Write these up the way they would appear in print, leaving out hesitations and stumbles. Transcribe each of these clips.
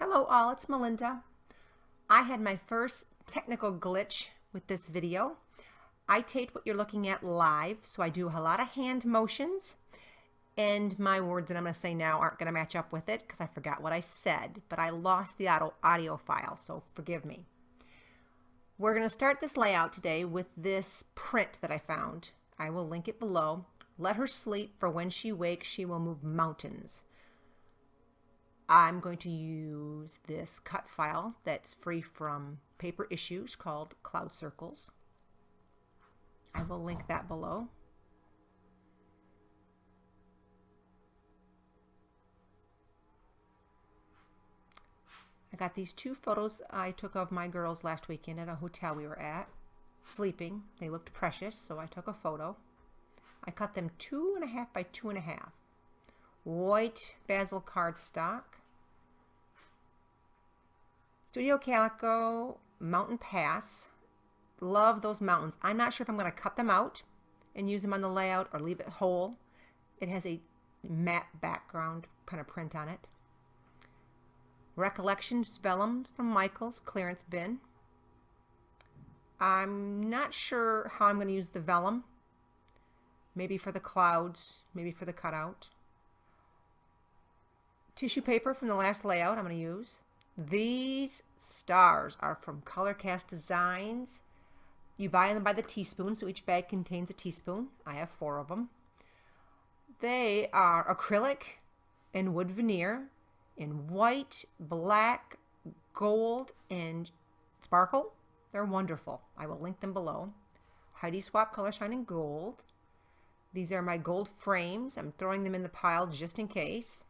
Hello all, it's Melinda. I had my first technical glitch with this video. I tape what you're looking at live, so I do a lot of hand motions, and my words that I'm going to say now aren't going to match up with it because I forgot what I said, but I lost the audio file, so forgive me. We're going to start this layout today with this print that I found. I will link it below. Let her sleep, for when she wakes, she will move mountains. I'm going to use this cut file that's free from paper issues called Cloud Circles. I will link that below. I got these two photos I took of my girls last weekend at a hotel we were at, sleeping. They looked precious, so I took a photo. I cut them 2.5 by 2.5. White basil cardstock. Studio Calico Mountain Pass. Love those mountains. I'm not sure if I'm going to cut them out and use them on the layout or leave it whole. It has a matte background kind of print on it. Recollections vellum from Michael's clearance bin. I'm not sure how I'm going to use the vellum. Maybe for the clouds, maybe for the cutout. Tissue paper from the last layout I'm going to use. These stars are from Colorcast Designs. You buy them by the teaspoon, so each bag contains a teaspoon. I have 4 of them. They are acrylic and wood veneer in white, black, gold, and sparkle. They're wonderful. I will link them below. Heidi Swap Color Shine in gold. These are my gold frames. I'm throwing them in the pile just in case.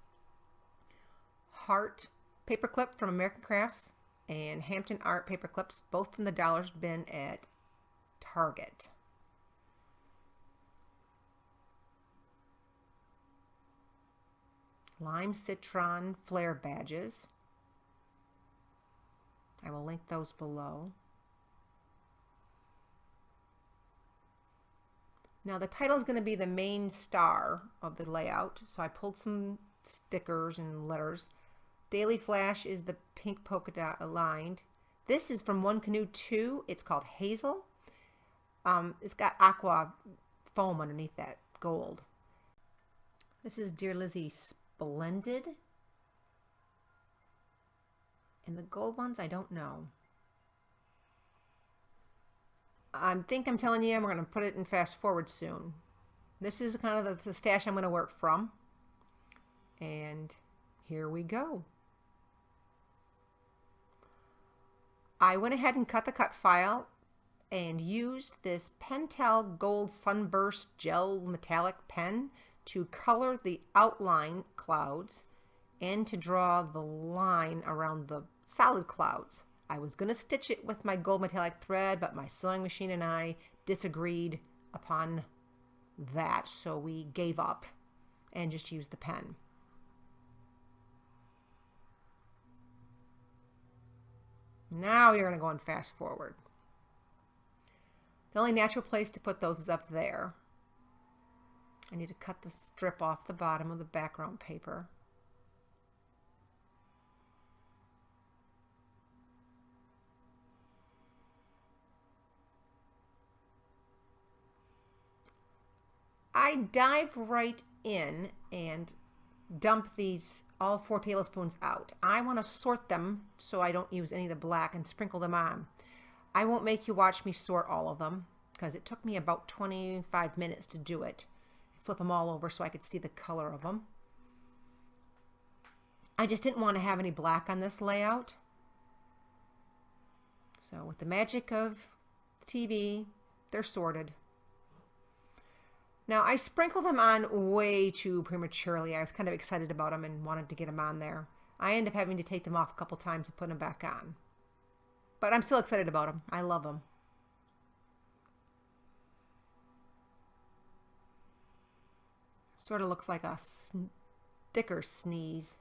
Heart paperclip from American Crafts and Hampton Art paperclips, both from the Dollars bin at Target. Lime Citron flare badges. I will link those below. Now the title is going to be the main star of the layout, so I pulled some stickers and letters. Daily Flash is the pink polka dot aligned. This is from One Canoe 2. It's called Hazel. It's got aqua foam underneath that gold. This is Dear Lizzie Splendid. And the gold ones, I don't know. I think I'm telling you, I'm going to put it in fast forward soon. This is kind of the stash I'm going to work from. And here we go. I went ahead and cut the cut file and used this Pentel Gold Sunburst Gel Metallic Pen to color the outline clouds and to draw the line around the solid clouds. I was going to stitch it with my gold metallic thread, but my sewing machine and I disagreed upon that, so we gave up and just used the pen. Now you're going to go and fast forward. The only natural place to put those is up there. I need to cut the strip off the bottom of the background paper. I dive right in and dump these all 4 tablespoons out. I want to sort them so I don't use any of the black and sprinkle them on. I won't make you watch me sort all of them because it took me about 25 minutes to do it. Flip them all over so I could see the color of them. I just didn't want to have any black on this layout. So with the magic of TV, they're sorted. Now I sprinkled them on way too prematurely. I was kind of excited about them and wanted to get them on there. I ended up having to take them off a couple times and put them back on. But I'm still excited about them. I love them. Sort of looks like a sticker sneeze.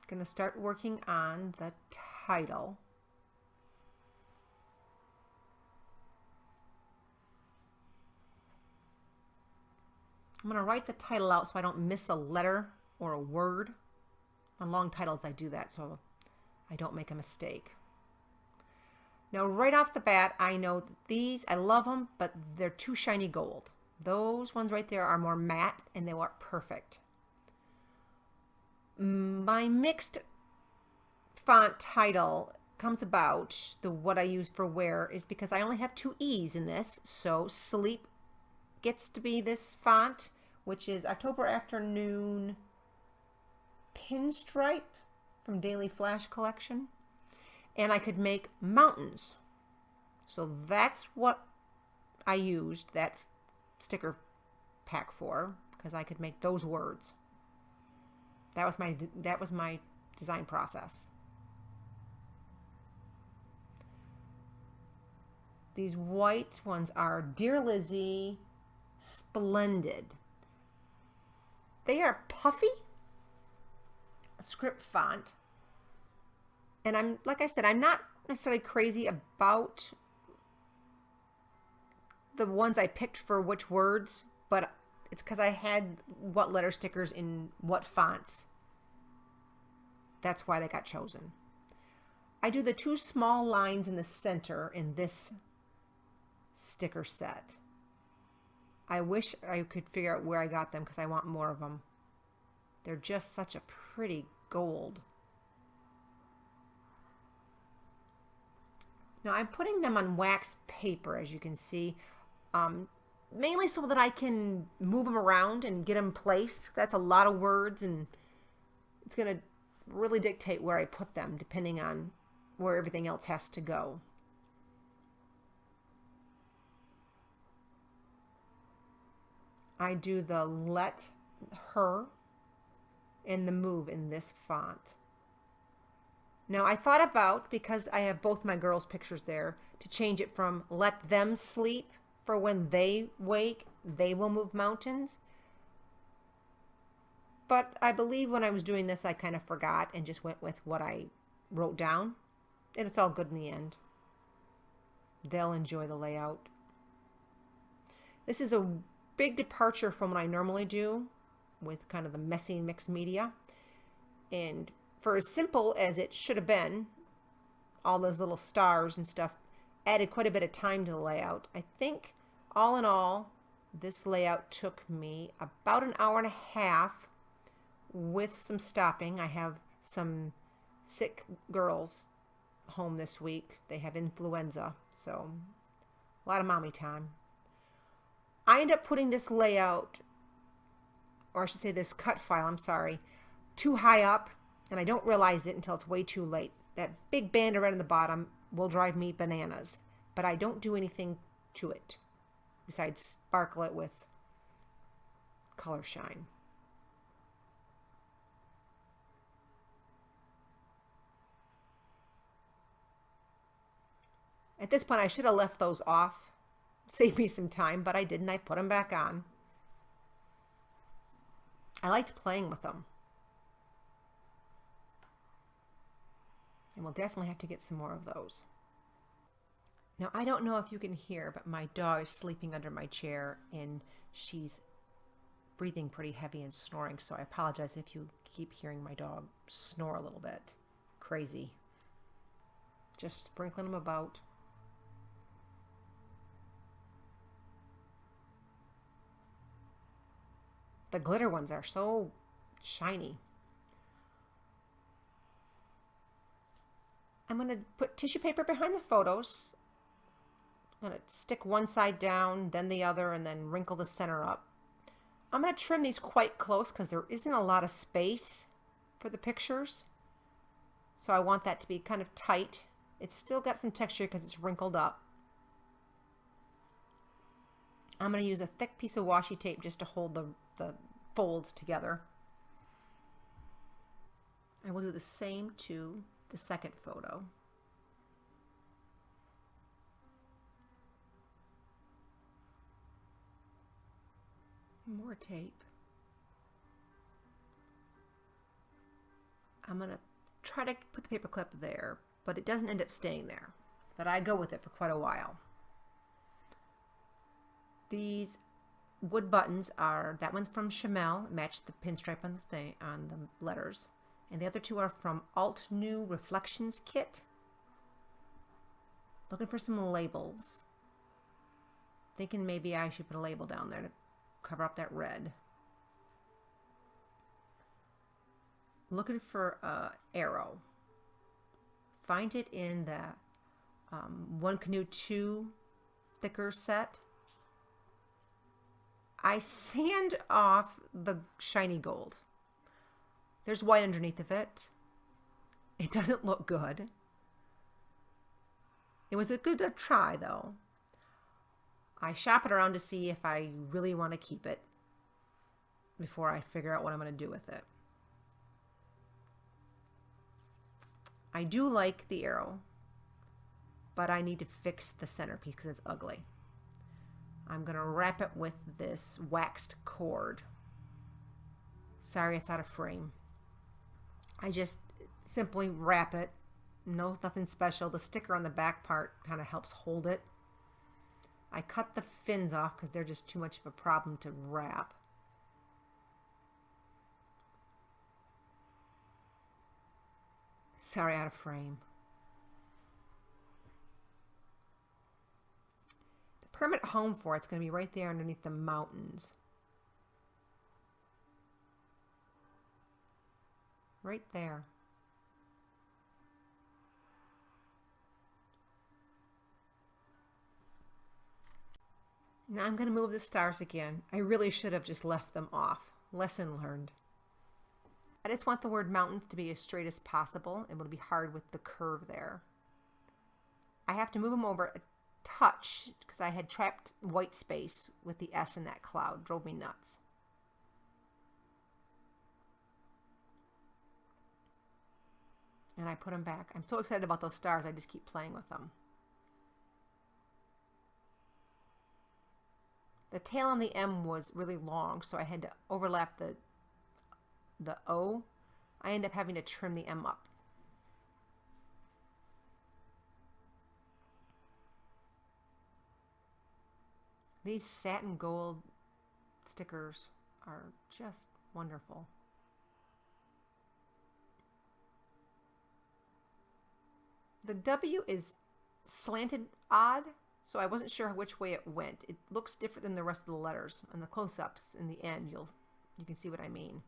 Gonna start working on the title. I'm going to write the title out so I don't miss a letter or a word. On long titles I do that so I don't make a mistake. Now right off the bat, I know that these, I love them, but they're too shiny gold. Those ones right there are more matte and they are perfect. My mixed font title comes about, what I use for where is because I only have two E's in this, so Sleep gets to be this font, which is October Afternoon Pinstripe from Daily Flash Collection. And I could make mountains. So that's what I used that sticker pack for, because I could make those words. That was my design process. These white ones are Dear Lizzie Splendid. They are puffy, a script font. And like I said, I'm not necessarily crazy about the ones I picked for which words, but it's because I had what letter stickers in what fonts. That's why they got chosen. I do the two small lines in the center in this sticker set. I wish I could figure out where I got them because I want more of them. They're just such a pretty gold. Now I'm putting them on wax paper, as you can see, mainly so that I can move them around and get them placed. That's a lot of words, and it's going to really dictate where I put them depending on where everything else has to go. I do the Let Her and the Move in this font. Now I thought about, because I have both my girls' pictures there, to change it from Let Them Sleep for when they wake, they will move mountains. But I believe when I was doing this, I kind of forgot and just went with what I wrote down. And it's all good in the end. They'll enjoy the layout. This is a big departure from what I normally do with kind of the messy mixed media. And for as simple as it should have been, all those little stars and stuff added quite a bit of time to the layout. I think all in all, this layout took me about an hour and a half with some stopping. I have some sick girls home this week. They have influenza, so a lot of mommy time. I end up putting this layout, or I should say this cut file, I'm sorry, too high up, and I don't realize it until it's way too late. That big band around the bottom will drive me bananas, but I don't do anything to it besides sparkle it with color shine. At this point, I should have left those off, save me some time, but I didn't. I put them back on. I liked playing with them. And we'll definitely have to get some more of those. Now, I don't know if you can hear, but my dog is sleeping under my chair, and she's breathing pretty heavy and snoring, so I apologize if you keep hearing my dog snore a little bit. Crazy. Just sprinkling them about. The glitter ones are so shiny. I'm going to put tissue paper behind the photos. I'm going to stick one side down, then the other, and then wrinkle the center up. I'm going to trim these quite close because there isn't a lot of space for the pictures. So I want that to be kind of tight. It's still got some texture because it's wrinkled up. I'm going to use a thick piece of washi tape just to hold the folds together. I will do the same to the second photo. More tape. I'm going to try to put the paper clip there, but it doesn't end up staying there. But I go with it for quite a while. These wood buttons are, that one's from Chanel, matched the pinstripe on the thing, on the letters. And the other two are from Alt New Reflections Kit. Looking for some labels. Thinking maybe I should put a label down there to cover up that red. Looking for a arrow. Find it in the One Canoe 2 thicker set. I sand off the shiny gold. There's white underneath of it. It doesn't look good. It was a good try though. I shop it around to see if I really want to keep it before I figure out what I'm going to do with it. I do like the arrow, but I need to fix the centerpiece because it's ugly. I'm going to wrap it with this waxed cord. Sorry, it's out of frame. I just simply wrap it. No, nothing special. The sticker on the back part kind of helps hold it. I cut the fins off because they're just too much of a problem to wrap. Sorry, out of frame. The permanent home for it's going to be right there underneath the mountains. Right there. Now I'm going to move the stars again. I really should have just left them off. Lesson learned. I just want the word mountains to be as straight as possible. It will be hard with the curve there. I have to move them over a touch because I had trapped white space with the S in that cloud. Drove me nuts. And I put them back. I'm so excited about those stars, I just keep playing with them. The tail on the M was really long, so I had to overlap the O. I ended up having to trim the M up. These satin gold stickers are just wonderful. The W is slanted odd, so I wasn't sure which way it went. It looks different than the rest of the letters. And the close-ups in the end, you can see what I mean.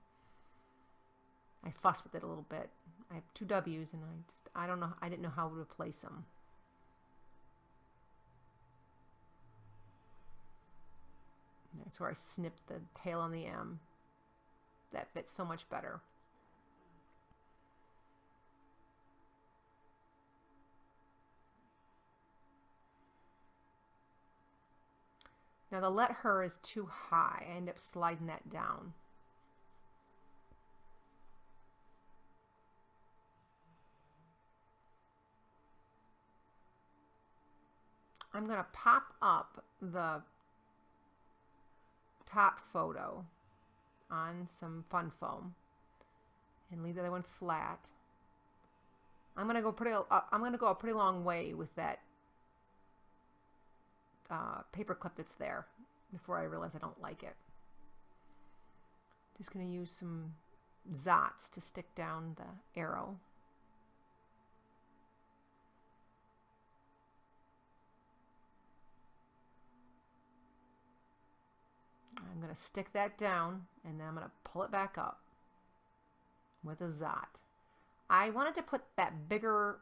I fussed with it a little bit. I have two W's and I don't know, I didn't know how to replace them. That's where I snipped the tail on the M. That fits so much better. Now the let her is too high. I end up sliding that down. I'm going to pop up the top photo on some fun foam and leave the other one flat. I'm going to go a pretty long way with that paper clip that's there before I realize I don't like it. Just going to use some Zots to stick down the arrow. I'm going to stick that down and then I'm going to pull it back up with a Zot. I wanted to put that bigger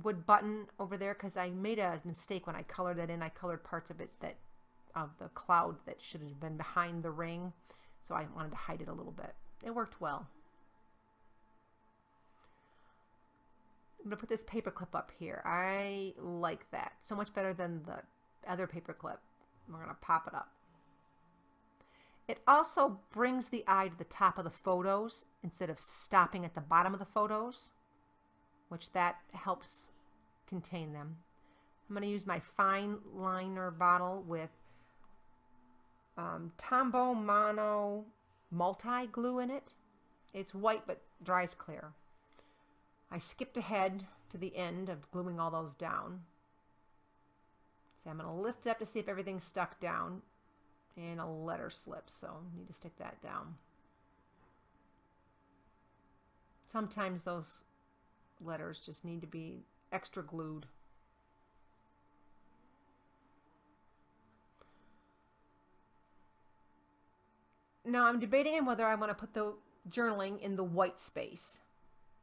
wood button over there because I made a mistake when I colored it in. I colored parts of it of the cloud that should have been behind the ring, so I wanted to hide it a little bit. It worked well. I'm going to put this paper clip up here. I like that so much better than the other paper clip. We're going to pop it up. It also brings the eye to the top of the photos instead of stopping at the bottom of the photos, which that helps contain them. I'm going to use my fine liner bottle with Tombow Mono multi glue in it. It's white but dries clear. I skipped ahead to the end of gluing all those down. So I'm going to lift it up to see if everything's stuck down. and a letter slip, so need to stick that down. Sometimes those letters just need to be extra glued. Now I'm debating on whether I want to put the journaling in the white space,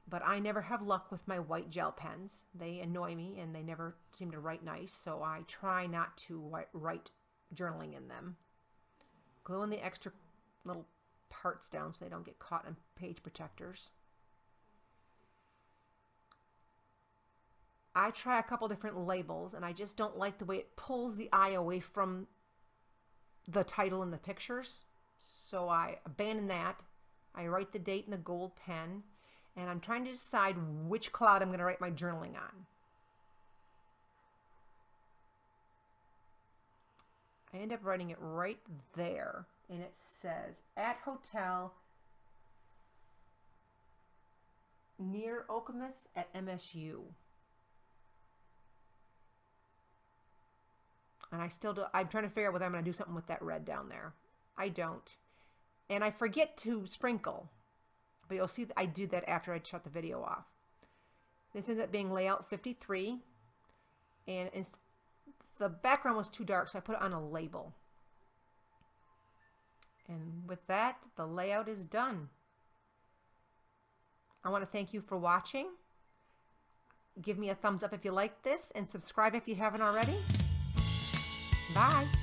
but I never have luck with my white gel pens. They annoy me and they never seem to write nice, so I try not to write journaling in them. Gluing the extra little parts down so they don't get caught in page protectors. I try a couple different labels and I just don't like the way it pulls the eye away from the title and the pictures. So I abandon that. I write the date in the gold pen, and I'm trying to decide which cloud I'm going to write my journaling on. I end up writing it right there, and it says, at hotel near Okemos at MSU. And I'm trying to figure out whether I'm going to do something with that red down there. I don't. And I forget to sprinkle. But you'll see that I do that after I shut the video off. This ends up being layout 53. And the background was too dark, so I put it on a label. And with that, the layout is done. I want to thank you for watching. Give me a thumbs up if you like this, and subscribe if you haven't already. Bye.